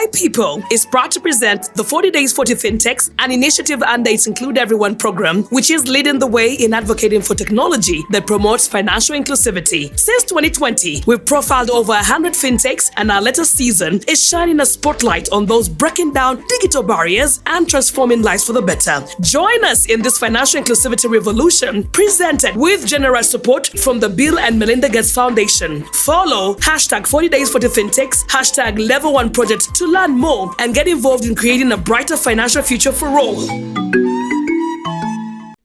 Hi People is proud to present the 40 Days 40 Fintechs, an initiative under its Include Everyone program, which is leading the way in advocating for technology that promotes financial inclusivity. Since 2020, we've profiled over 100 fintechs, and our latest season is shining a spotlight on those breaking down digital barriers and transforming lives for the better. Join us in this financial inclusivity revolution, presented with generous support from the Bill and Melinda Gates Foundation. Follow hashtag 40 Days 40 Fintechs, hashtag Level 1 Project to learn more and get involved in creating a brighter financial future for all.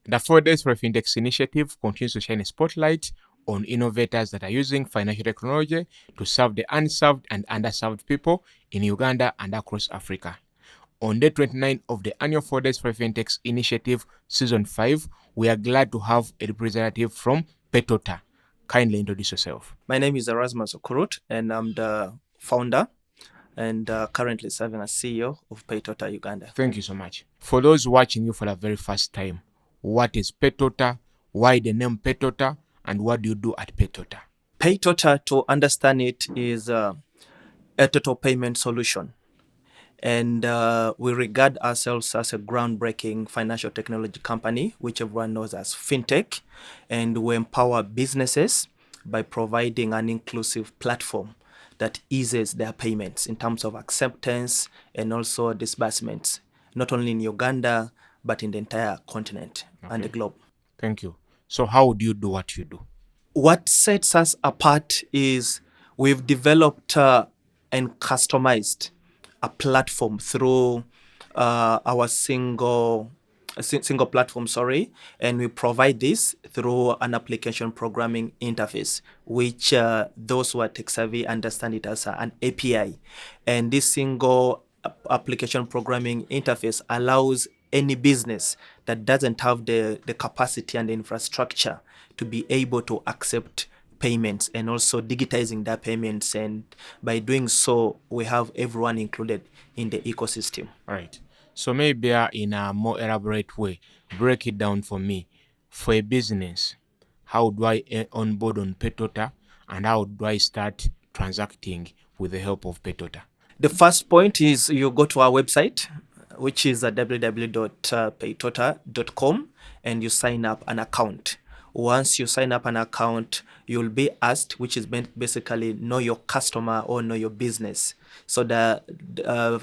The 4 Days for Fintechs initiative continues to shine a spotlight on innovators that are using financial technology to serve the unserved and underserved people in Uganda and across Africa. On day 29 of the annual 4 Days for Fintechs initiative, Season 5, we are glad to have a representative from PayTota. Kindly introduce yourself. My name is Erasmus Okurut, and I'm the founder and currently serving as CEO of PayTota Uganda. Thank you so much. For those watching you for the very first time, what is PayTota, why the name PayTota, and what do you do at PayTota? PayTota, to understand it, is a total payment solution. And we regard ourselves as a groundbreaking financial technology company, which everyone knows as FinTech. And we empower businesses by providing an inclusive platform that eases their payments in terms of acceptance and also disbursements, not only in Uganda, but in the entire continent and the globe. Thank you. So how do you do what you do? What sets us apart is we've developed and customized a platform through our single platform, and we provide this through an application programming interface, which those who are tech savvy understand it as an API. And this single application programming interface allows any business that doesn't have the capacity and the infrastructure to be able to accept payments and also digitizing their payments. And by doing so, we have everyone included in the ecosystem. All right. So maybe in a more elaborate way, break it down for me. For a business, how do I onboard on PayTota, and how do I start transacting with the help of PayTota? The first point is you go to our website, which is www.paytota.com, and you sign up an account. Once you sign up an account, you'll be asked, which is basically know your customer or know your business. So the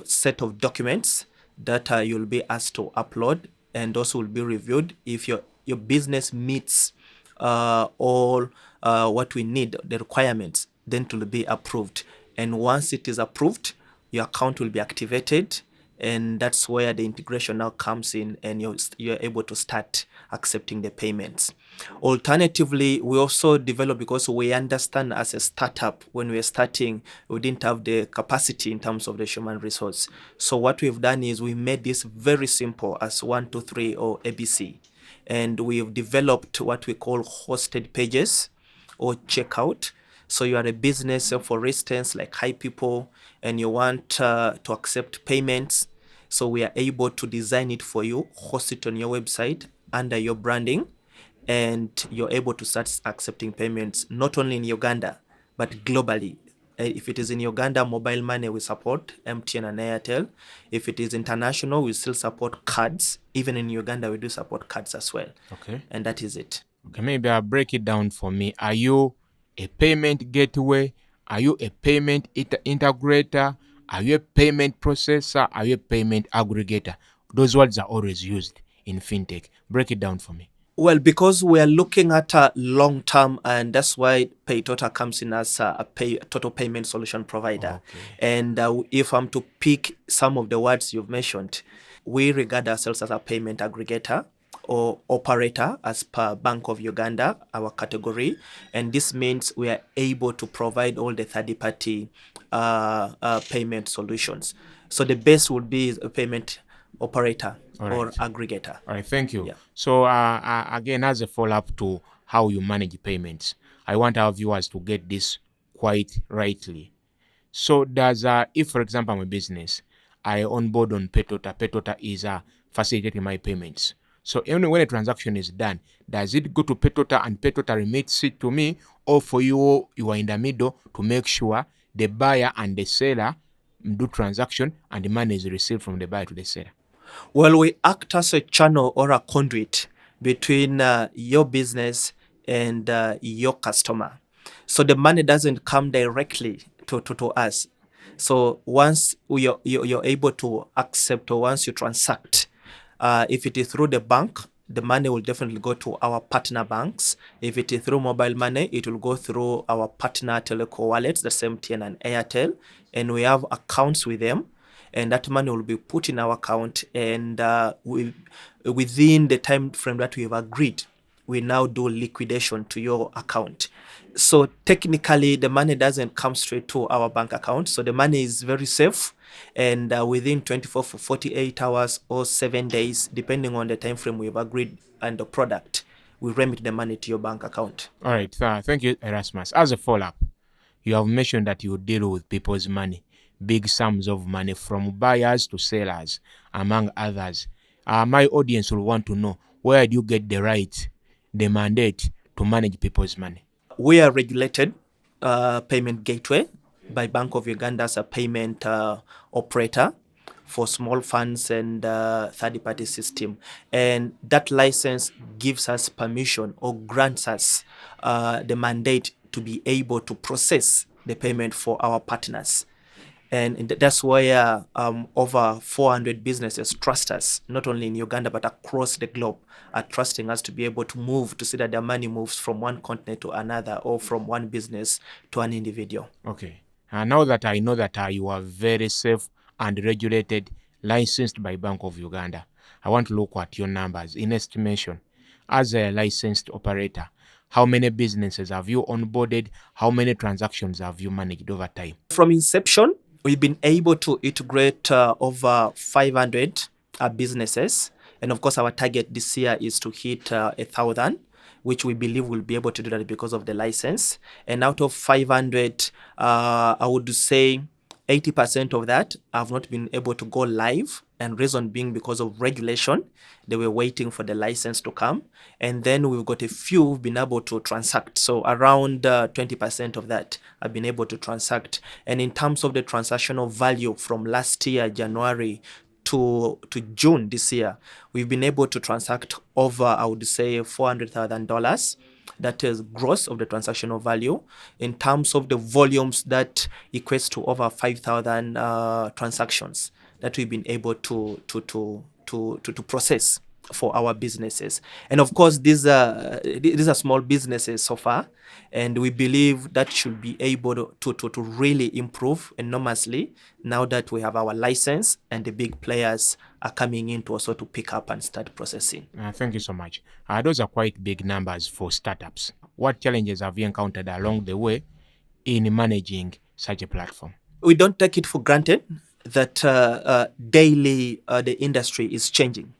set of documents that you'll be asked to upload, and also will be reviewed. If your business meets all what we need, the requirements, then it will be approved. And once it is approved, your account will be activated, and that's where the integration now comes in, and you're able to start accepting the payments. Alternatively, we also develop, because we understand as a startup, when we were starting, we didn't have the capacity in terms of the human resource. So what we've done is we made this very simple as 1, 2, 3 or ABC. And we've developed what we call hosted pages or checkout. So you are a business, for instance, like Hi People, and you want to accept payments. So we are able to design it for you, host it on your website under your branding, and you're able to start accepting payments not only in Uganda, but globally. If it is in Uganda, mobile money, we support MTN and Airtel. If it is international, we still support cards. Even in Uganda, we do support cards as well. Okay. And that is it. Okay, maybe I'll break it down for me. Are you a payment gateway? Are you a payment integrator? Are you a payment processor? Are you a payment aggregator? Those words are always used in fintech. Break it down for me. Well, because we are looking at a long term, and that's why PayTota comes in as a total payment solution provider. Okay. And if I'm to pick some of the words you've mentioned, we regard ourselves as a payment aggregator or operator as per Bank of Uganda, our category. And this means we are able to provide all the third-party payment solutions. So the best would be a payment operator or aggregator. All right, thank you. Yeah. So again, as a follow-up to how you manage payments, I want our viewers to get this quite rightly. So does, if for example I'm a business, I onboard on PayTota, PayTota is facilitating my payments. So even when a transaction is done, does it go to PayTota and PayTota remits it to me, or for you are in the middle to make sure the buyer and the seller do transaction and the money is received from the buyer to the seller? Well, we act as a channel or a conduit between your business and your customer. So the money doesn't come directly to us. So once you're able to accept, or once you transact, if it is through the bank, the money will definitely go to our partner banks. If it is through mobile money, it will go through our partner teleco wallets, the MTN and Airtel, and we have accounts with them. And that money will be put in our account, and within the time frame that we have agreed, we now do liquidation to your account. So technically, the money doesn't come straight to our bank account. So the money is very safe, and within 24 for 48 hours or 7 days, depending on the time frame we have agreed and the product, we remit the money to your bank account. All right, thank you, Erasmus. As a follow-up, you have mentioned that you deal with people's money, big sums of money from buyers to sellers, among others. My audience will want to know, where do you get the right, the mandate to manage people's money? We are regulated payment gateway by Bank of Uganda as a payment operator for small funds and third-party system. And that license gives us permission or grants us the mandate to be able to process the payment for our partners. And that's why over 400 businesses trust us, not only in Uganda, but across the globe, are trusting us to be able to move, to see that their money moves from one continent to another, or from one business to an individual. Okay. Now that I know that you are very safe and regulated, licensed by Bank of Uganda, I want to look at your numbers in estimation. As a licensed operator, how many businesses have you onboarded? How many transactions have you managed over time? From inception, we've been able to integrate over 500 businesses. And of course, our target this year is to hit 1,000, which we believe we'll be able to do that because of the license. And out of 500, I would say 80% of that have not been able to go live, and reason being because of regulation. They were waiting for the license to come. And then we've got a few who've been able to transact. So around 20% of that have been able to transact. And in terms of the transactional value from last year, January to June this year, we've been able to transact over, I would say, $400,000. That is gross of the transactional value. In terms of the volumes, that equates to over 5,000 transactions that we've been able to process for our businesses. And of course, these are small businesses so far, and we believe that should be able to really improve enormously now that we have our license and the big players are coming in to also to pick up and start processing. Thank you so much. Those are quite big numbers for startups. What challenges have you encountered along the way in managing such a platform? We don't take it for granted that daily the industry is changing.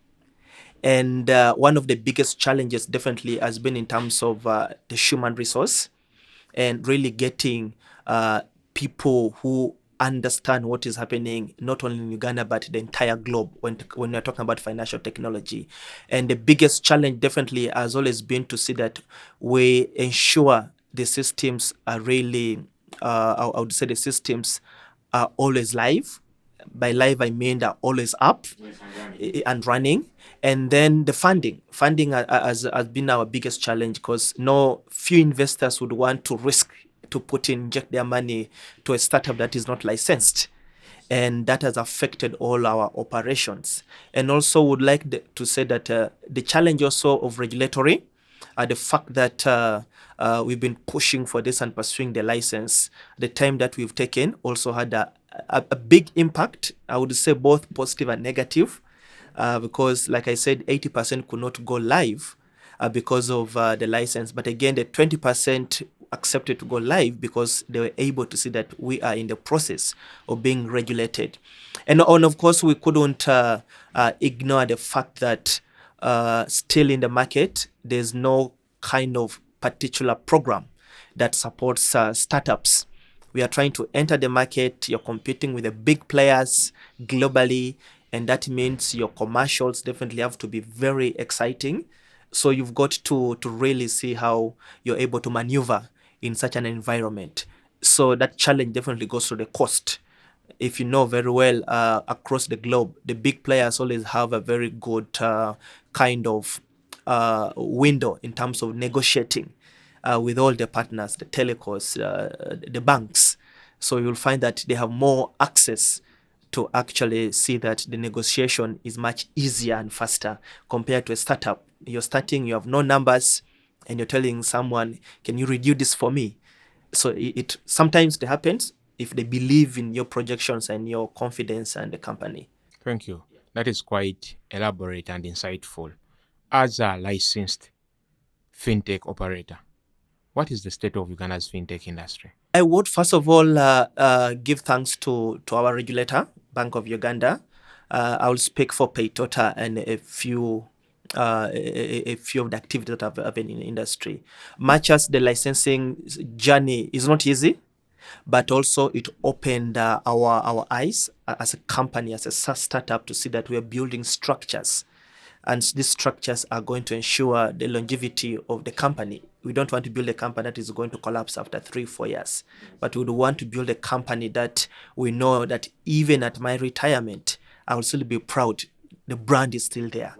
And one of the biggest challenges definitely has been in terms of the human resource, and really getting people who understand what is happening, not only in Uganda, but the entire globe when we're talking about financial technology. And the biggest challenge definitely has always been to see that we ensure the systems are really, I would say the systems are always live. By live, I mean they're always up and running. And then the funding has been our biggest challenge, because few investors would want to risk to inject their money to a startup that is not licensed. And that has affected all our operations. And also would like to say that the challenge also of regulatory, the fact that we've been pushing for this and pursuing the license, the time that we've taken also had a big impact. I would say both positive and negative, because like I said, 80% could not go live because of the license. But again, the 20% accepted to go live because they were able to see that we are in the process of being regulated. And of course, we couldn't ignore the fact that still in the market, there's no kind of particular program that supports startups. We are trying to enter the market. You're competing with the big players globally, and that means your commercials definitely have to be very exciting. So you've got to really see how you're able to maneuver in such an environment. So that challenge definitely goes to the cost. if you know very well, across the globe, the big players always have a very good kind of window in terms of negotiating with all the partners, the telecos, the banks. So you'll find that they have more access to actually see that the negotiation is much easier and faster compared to a startup. You're starting, you have no numbers, and you're telling someone, can you review this for me? So it sometimes it happens if they believe in your projections and your confidence and the company. Thank you. That is quite elaborate and insightful. As a licensed fintech operator, what is the state of Uganda's fintech industry? I would first of all give thanks to our regulator, Bank of Uganda. I will speak for PayTota and a few of the activities that have been in the industry. Much as the licensing journey is not easy, but also it opened our eyes as a company, as a startup, to see that we are building structures. And these structures are going to ensure the longevity of the company. We don't want to build a company that is going to collapse after 3-4 years, but we would want to build a company that we know that even at my retirement, I will still be proud. The brand is still there.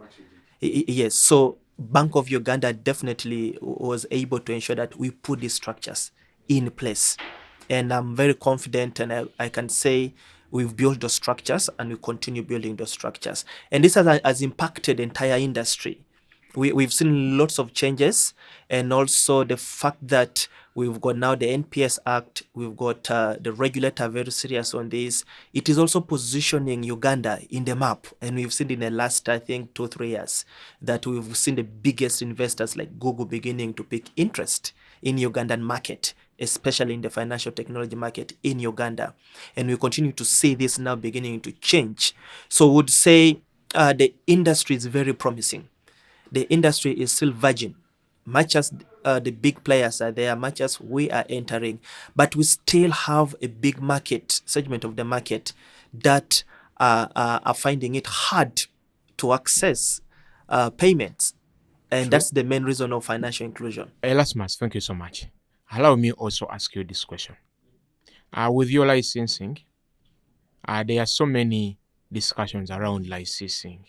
Yes, so Bank of Uganda definitely was able to ensure that we put these structures in place. And I'm very confident, and I can say we've built those structures and we continue building those structures. And this has impacted the entire industry. We've seen lots of changes, and also the fact that we've got now the NPS Act, we've got the regulator very serious on this. It is also positioning Uganda in the map, and we've seen in the last, I think, 2-3 years that we've seen the biggest investors like Google beginning to pick interest in Ugandan market, especially in the financial technology market in Uganda. And we continue to see this now beginning to change. So I would say the industry is very promising. The industry is still virgin, much as the big players are there, much as we are entering, but we still have a big market, segment of the market, that are finding it hard to access payments. And that's the main reason of financial inclusion. Erasmus, thank you so much. Allow me also ask you this question. With your licensing, there are so many discussions around licensing.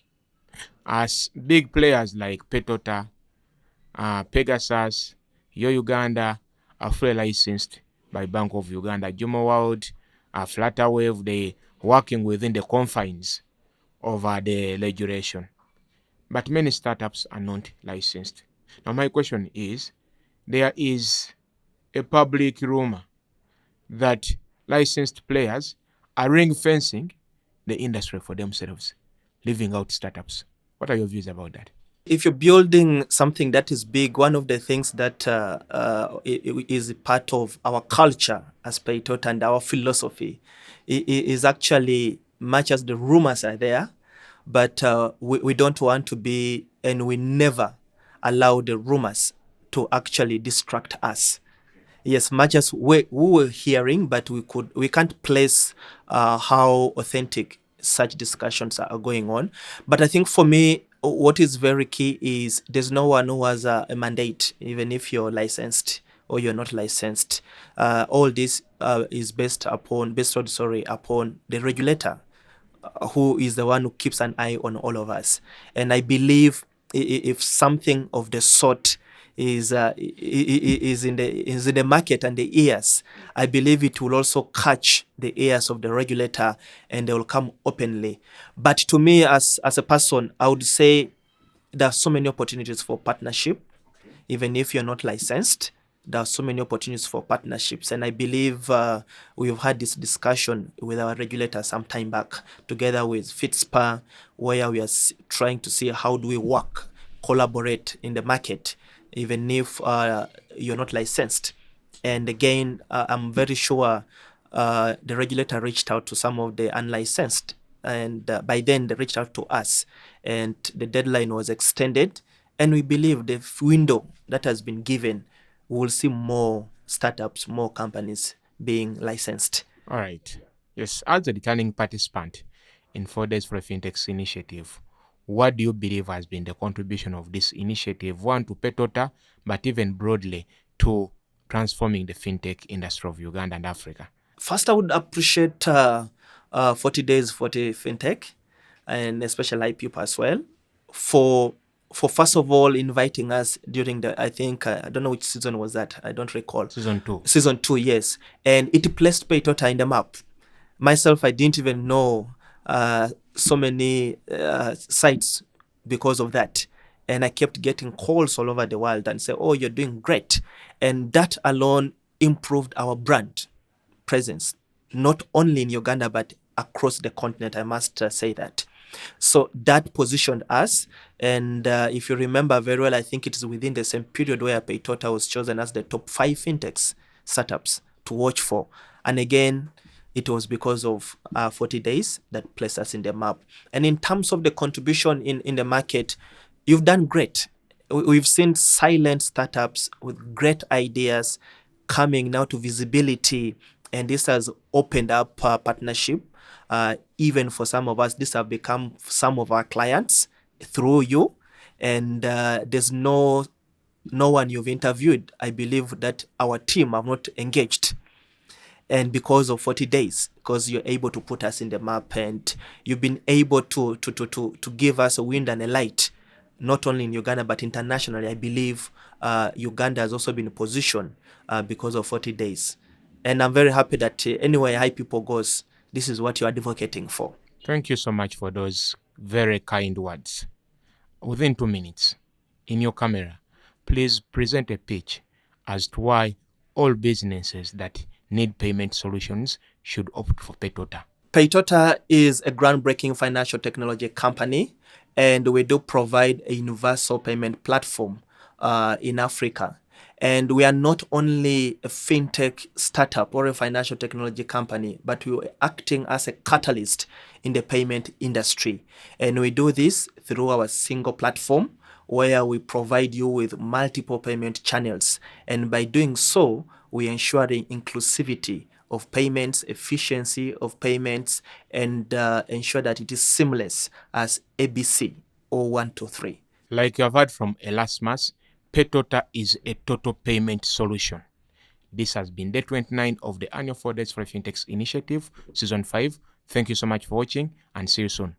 As big players like PayTota, Pegasus, Yo Uganda are fully licensed by Bank of Uganda. Jumo World, Flutterwave, they working within the confines of the regulation. But many startups are not licensed. Now my question is, there is a public rumor that licensed players are ring fencing the industry for themselves, leaving out startups. What are your views about that? If you're building something that is big, one of the things that is part of our culture as PayTota and our philosophy is actually, much as the rumors are there, but we don't want to be, and we never allow the rumors to actually distract us. Yes, much as we were hearing, but we can't place how authentic such discussions are going on. But I think for me, what is very key is there's no one who has a mandate, even if you're licensed or you're not licensed. All this is based upon the regulator, who is the one who keeps an eye on all of us. And I believe if something of the sort is in the market and the ears, I believe it will also catch the ears of the regulator and they will come openly. But to me, as a person, I would say there are so many opportunities for partnership. Even if you're not licensed, there are so many opportunities for partnerships. And I believe we've had this discussion with our regulator some time back, together with FITSPA, where we are trying to see how do we work, collaborate in the market, even if you're not licensed. And again, I'm very sure the regulator reached out to some of the unlicensed, and by then they reached out to us, and the deadline was extended. And we believe the window that has been given, we will see more startups, more companies being licensed. All right. Yes, as a returning participant in 4 Days for a Fintech initiative, what do you believe has been the contribution of this initiative, one, to PayTota, but even broadly to transforming the fintech industry of Uganda and Africa? First, I would appreciate 40 Days 40 FinTech, and especially people as well, for first of all inviting us during the, I think, I don't know which season was that, I don't recall. Season 2. Season 2, yes. And it placed PayTota in the map. Myself, I didn't even know so many sites because of that. And I kept getting calls all over the world and say, oh, you're doing great. And that alone improved our brand presence, not only in Uganda, but across the continent, I must say that. So that positioned us. And if you remember very well, I think it is within the same period where PayTota was chosen as the top 5 fintechs startups to watch for. And again, it was because of 40 Days that placed us in the map. And in terms of the contribution in the market, you've done great. We've seen silent startups with great ideas coming now to visibility. And this has opened up partnership. Even for some of us, this have become some of our clients through you. And there's no one you've interviewed, I believe, that our team have not engaged. And because of 40 Days, because you're able to put us in the map, and you've been able to give us a wind and a light, not only in Uganda, but internationally. I believe Uganda has also been positioned because of 40 Days. And I'm very happy that anywhere High People goes, this is what you're advocating for. Thank you so much for those very kind words. Within 2 minutes, in your camera, please present a pitch as to why all businesses that need payment solutions should opt for PayTota. PayTota is a groundbreaking financial technology company, and we do provide a universal payment platform in Africa. And we are not only a fintech startup or a financial technology company, but we are acting as a catalyst in the payment industry. And we do this through our single platform, where we provide you with multiple payment channels. And by doing so, we ensure the inclusivity of payments, efficiency of payments, and ensure that it is seamless as ABC or 1, 2, 3. Like you have heard from Erasmus, PayTota is a total payment solution. This has been day 29 of the annual 4 Days for Fintechs initiative, season 5. Thank you so much for watching, and see you soon.